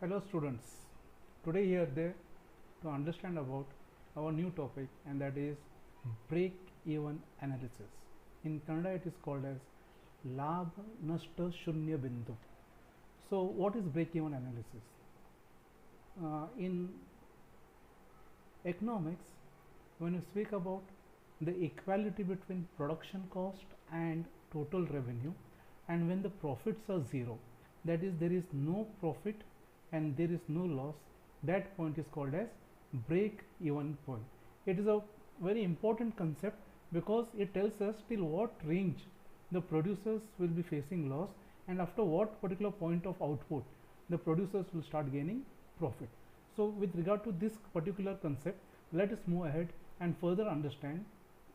Hello students, today here there to understand about our new topic, and that is break even analysis. In Kannada it is called as Labh Nashta Shunya Bindu. So what is break even analysis? In economics, when you speak about the equality between production cost and total revenue, and when the profits are zero, that is there is no profit and there is no loss, that point is called as break even point. It is a very important concept because it tells us till what range the producers will be facing loss and after what particular point of output the producers will start gaining profit. So with regard to this particular concept, let us move ahead and further understand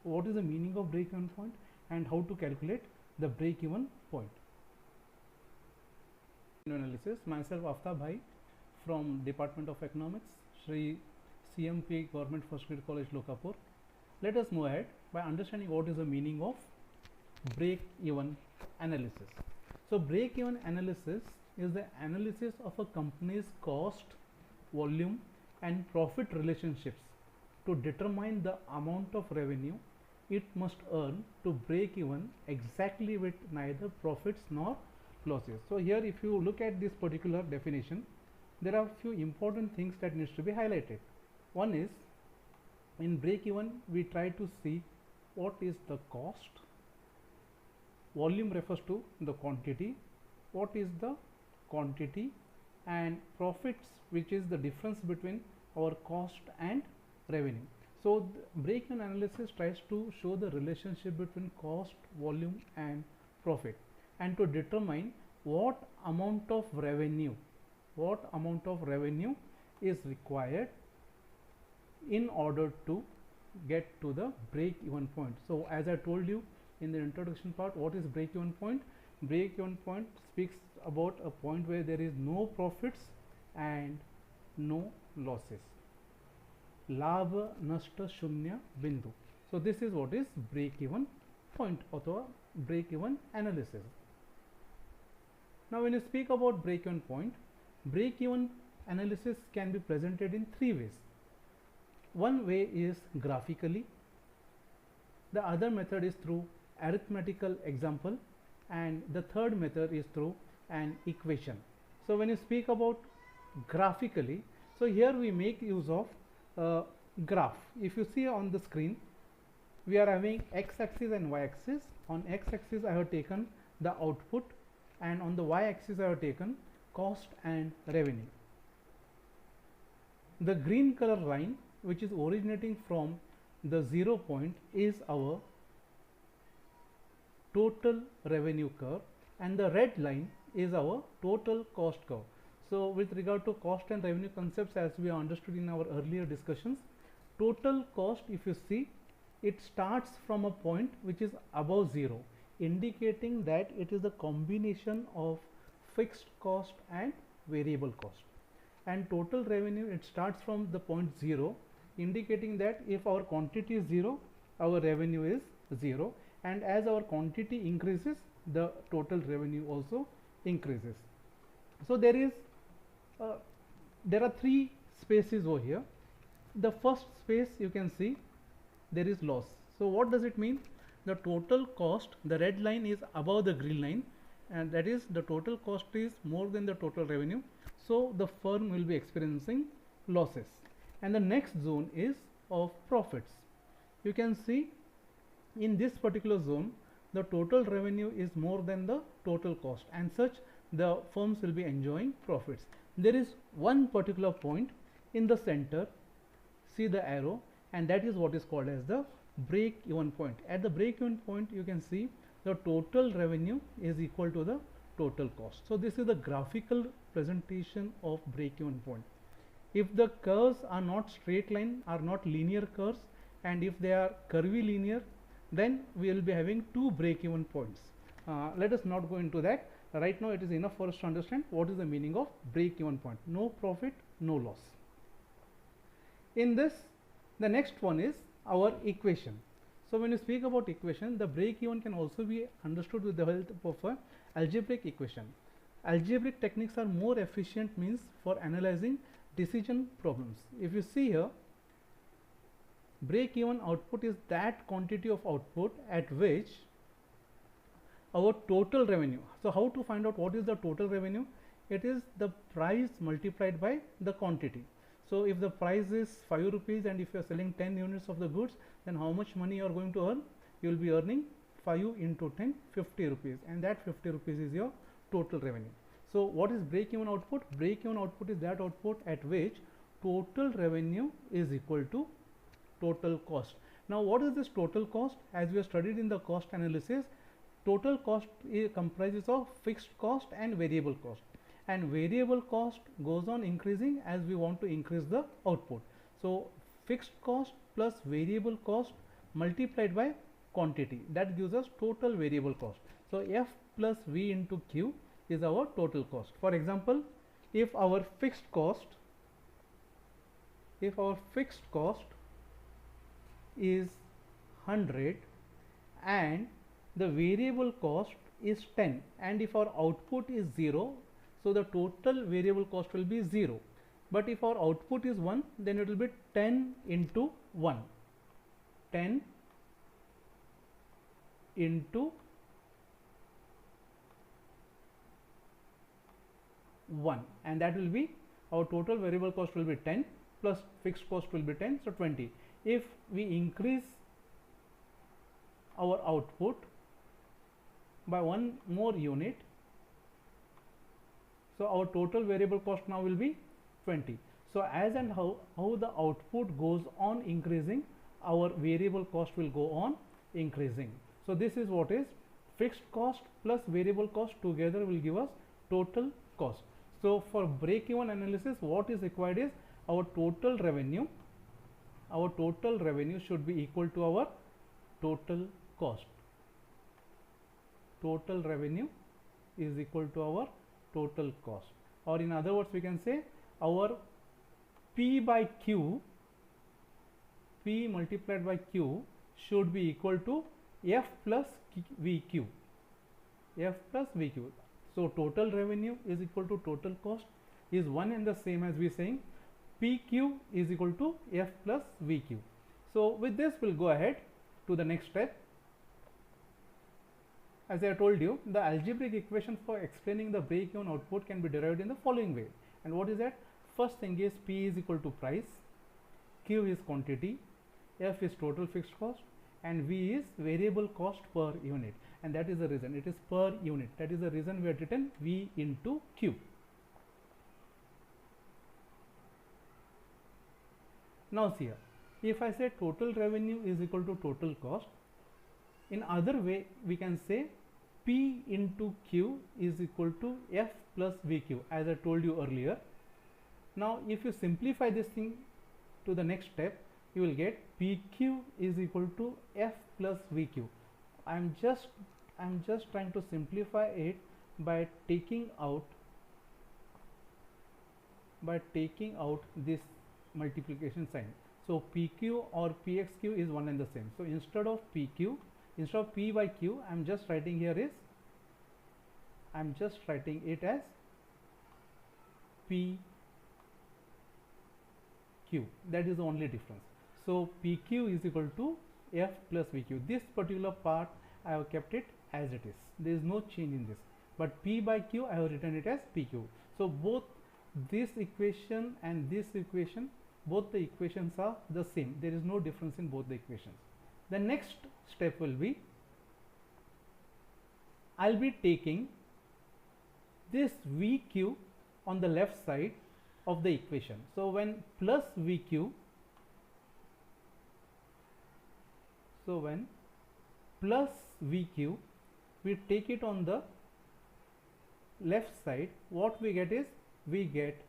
what is the meaning of break even point and how to calculate the break even point. Analysis. Myself Aftab Bhai from Department of Economics, Shri CMP Government First Grade College, Lokapur. Let us move ahead by understanding what is the meaning of break even analysis. So break even analysis is the analysis of a company's cost, volume and profit relationships to determine the amount of revenue it must earn to break even exactly with neither profits nor losses. So here if you look at this particular definition, there are few important things that needs to be highlighted. One is, in break even we try to see what is the cost, volume refers to the quantity, what is the quantity, and profits, which is the difference between our cost and revenue. So break even analysis tries to show the relationship between cost, volume and profit, and to determine what amount of revenue is required in order to get to the break even point. So as I told you in the introduction part, what is break even point? Break even point speaks about a point where there is no profits and no losses. Labh Nashta Shunya Bindu. So this is what is break even point or break even analysis. Now when you speak about break even point, break even analysis can be presented in three ways. One way is graphically, the other method is through arithmetical example, and the third method is through an equation. So when you speak about graphically, so here we make use of graph. If you see on the screen, we are having x-axis and y-axis. On x-axis I have taken the output, and on the y-axis I have taken cost and revenue. The green color line, which is originating from the 0 point, is our total revenue curve, and the red line is our total cost curve. So with regard to cost and revenue concepts, as we understood in our earlier discussions, total cost, if you see, it starts from a point which is above 0, indicating that it is a combination of fixed cost and variable cost. And total revenue, it starts from the point 0, indicating that if our quantity is 0, our revenue is 0, and as our quantity increases, the total revenue also increases. So there are three spaces over here. The first space, you can see there is loss. So what does it mean? The total cost, the red line is above the green line, and that is the total cost is more than the total revenue, so the firm will be experiencing losses. And the next zone is of profits. You can see in this particular zone the total revenue is more than the total cost, and such the firms will be enjoying profits. There is one particular point in the center, see the arrow, and that is what is called as the break even point. At the break even point, you can see the total revenue is equal to the total cost. So this is the graphical presentation of break even point. If the curves are not straight line, are not linear curves, and if they are curvy linear, then we will be having two break even points. Let us not go into that. Right now it is enough for us to understand what is the meaning of break even point. No profit, no loss. In this, the next one is our equation. So when you speak about equation, the break even can also be understood with the help of a algebraic equation. Algebraic techniques are more efficient means for analyzing decision problems. If you see here, break even output is that quantity of output at which our total revenue. So how to find out what is the total revenue? It is the price multiplied by the quantity. So if the price is 5 rupees and if you are selling 10 units of the goods, then how much money you are going to earn? You will be earning 5 into 10, 50 rupees, and that 50 rupees is your total revenue. So what is break even output? Break even output is that output at which total revenue is equal to total cost. Now what is this total cost? As we have studied in the cost analysis, total cost comprises of fixed cost and variable cost, and variable cost goes on increasing as we want to increase the output. So fixed cost plus variable cost multiplied by quantity, that gives us total variable cost. So F plus V into Q is our total cost. For example, if our fixed cost is 100 and the variable cost is 10, and if our output is 0, so the total variable cost will be 0. But if our output is 1, then it will be 10 into 1, 10 into 1, and that will be our total variable cost will be 10 plus fixed cost will be 10, so 20. If we increase our output by one more unit, so our total variable cost now will be 20. So as and how the output goes on increasing, our variable cost will go on increasing. So this is what is fixed cost plus variable cost together will give us total cost. So for break even analysis, what is required is our total revenue should be equal to our total cost. Total revenue is equal to our total cost, or in other words we can say our P by Q, P multiplied by Q should be equal to F plus VQ, F plus VQ. So total revenue is equal to total cost is one and the same as we are saying PQ is equal to F plus VQ. So with this we'll go ahead to the next step. As I told you, the algebraic equation for explaining the break-even output can be derived in the following way. And what is that? First thing is P is equal to price, Q is quantity, F is total fixed cost, and V is variable cost per unit. And that is the reason it is per unit. That is the reason we have written V into Q. Now see here, if I say total revenue is equal to total cost, in other way we can say P into Q is equal to F plus VQ, as I told you earlier. Now if you simplify this thing to the next step, you will get PQ is equal to F plus VQ. I'm just trying to simplify it by taking out this multiplication sign. So PQ or PXQ is one and the same. So instead of P by Q, I'm just writing it as PQ. That is the only difference. So PQ is equal to F plus VQ. This particular part I have kept it as it is. There is no change in this. But P by Q I have written it as PQ. So both this equation and this equation, both the equations are the same. There is no difference in both the equations. The next step will be, I'll be taking this VQ on the left side of the equation. So when plus VQ, we take it on the left side, what we get is we get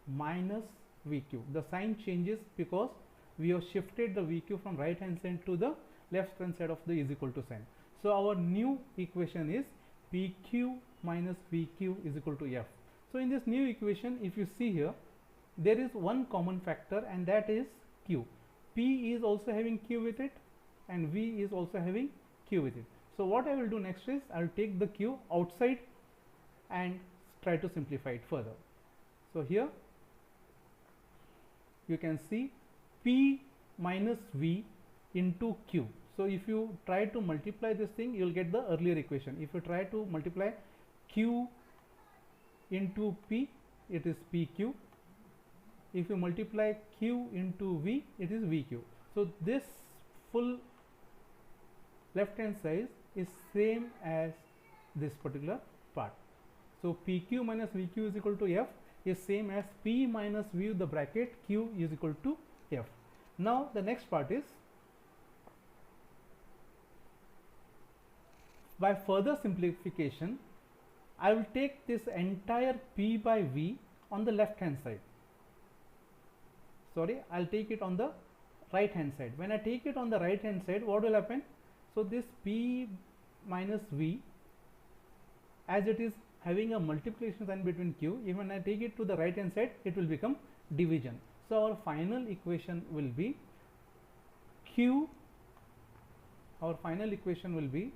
minus VQ. The sign changes because we have shifted the VQ from right hand side to the left hand side of the is equal to sign. So our new equation is PQ minus VQ is equal to F. So in this new equation, if you see here, there is one common factor, and that is Q. P is also having Q with it and V is also having Q with it. So what I will do next is I will take the Q outside and try to simplify it further. So here you can see P minus V into Q. So if you try to multiply this thing, you will get the earlier equation. If you try to multiply Q into P, it is PQ. If you multiply Q into V, it is VQ. So this full left hand side is same as this particular part. So PQ minus VQ is equal to F is same as P minus V, the bracket Q is equal to F. Now the next part is, by further simplification, I will take this entire P by V on the left hand side. Sorry, I'll take it on the right hand side. When I take it on the right hand side, what will happen? So this P minus V, as it is having a multiplication sign between Q, even when I take it to the right hand side, it will become division. So our final equation will be Q, our final equation will be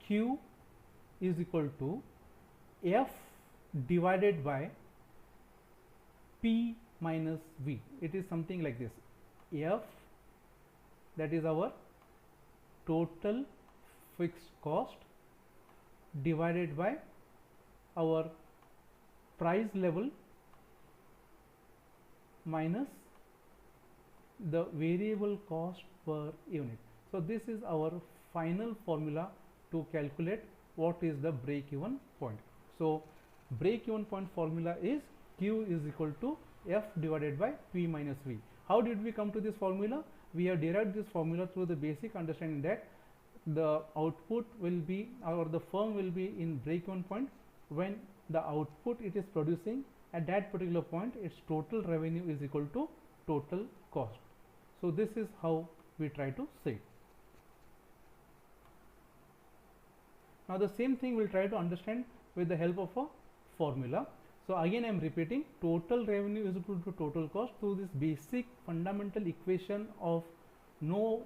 Q is equal to F divided by P minus V. It is something like this. F, that is our total fixed cost, divided by our price level minus the variable cost per unit. So this is our final formula to calculate what is the break-even point. So break-even point formula is Q is equal to F divided by P minus V. How did we come to this formula? We have derived this formula through the basic understanding that the output will be, or the firm will be in break-even point when the output it is producing at that particular point, its total revenue is equal to total cost. So this is how we try to say it. Now the same thing we'll try to understand with the help of a formula. So again I am repeating, total revenue is equal to total cost. Through this basic fundamental equation of no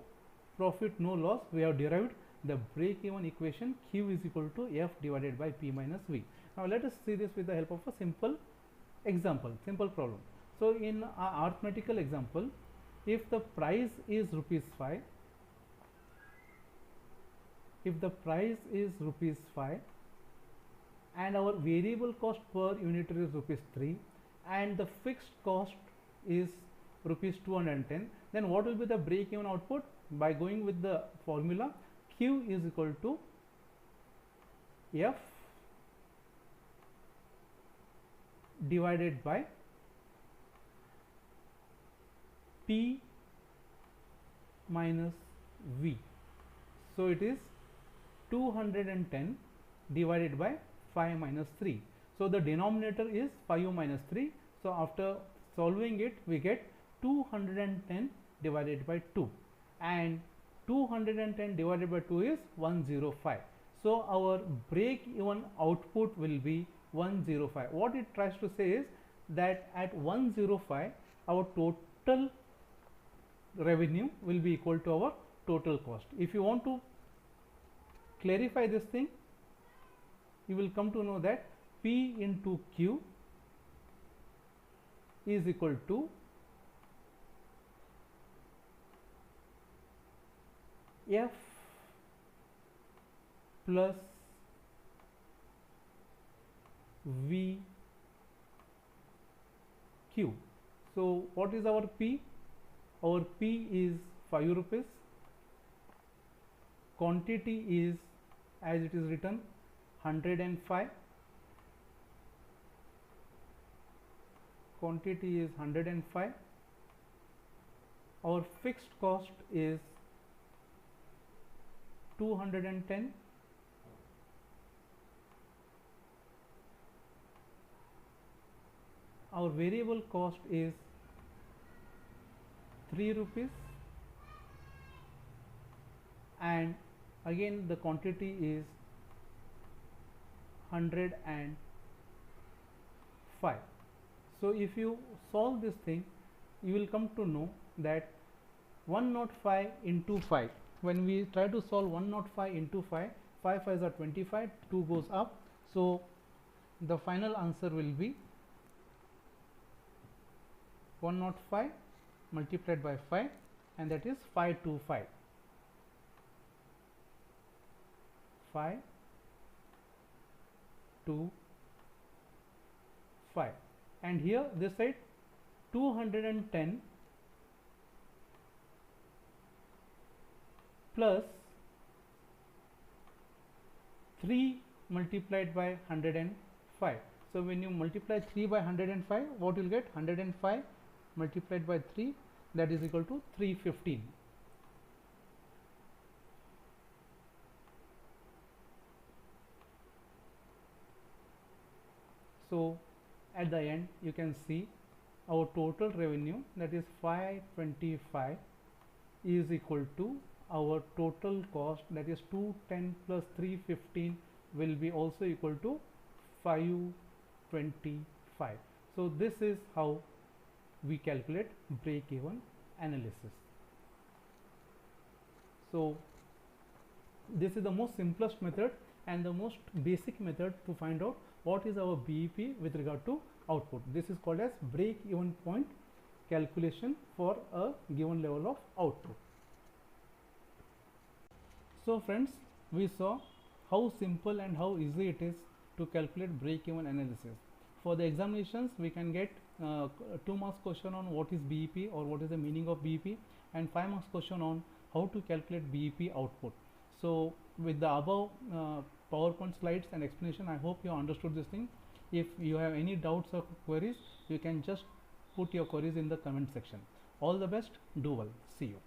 profit no loss, we have derived the break-even equation Q is equal to F divided by P minus V. Now let us see this with the help of a simple example, simple problem. So in our arithmetical example, if the price is rupees 5, if the price is rupees 5 and our variable cost per unit is rupees 3 and the fixed cost is rupees 210, then what will be the break-even output? By going with the formula, Q is equal to F divided by P minus V. So it is 210 divided by 5 minus 3. So the denominator is 5 minus 3. So after solving it, we get 210 divided by 2, and 210 divided by 2 is 105. So our break even output will be 105. What it tries to say is that at 105 our total revenue will be equal to our total cost. If you want to clarify this thing, you will come to know that P into Q is equal to F plus V Q. So what is our P? Our P is 5 rupees. Quantity is, as it is written, 105. Quantity is 105. Our fixed cost is 210. Our variable cost is 3 rupees, and again the quantity is 105. So if you solve this thing, you will come to know that 105 into 5, when we try to solve 105 into 5, 5 5s are 25, 2 goes up, so the final answer will be 105 multiplied by 5, and that is 525. 525, and here this side 210 plus 3 multiplied by 105. So when you multiply 3 by 105, what you will get? 105 multiplied by 3, that is equal to 315. So at the end you can see our total revenue, that is 525, is equal to our total cost, that is 210 plus 315 will be also equal to 525. So this is how we calculate break-even analysis. So this is the most simplest method and the most basic method to find out what is our BEP with regard to output. This is called as break-even point calculation for a given level of output. So friends, we saw how simple and how easy it is to calculate break-even analysis. For the examinations, we can get 2 marks question on what is BEP or what is the meaning of BEP, and 5 marks question on how to calculate BEP output. So with the above PowerPoint slides and explanation, I hope you understood this thing. If you have any doubts or queries, you can just put your queries in the comment section. All the best, do well, see you.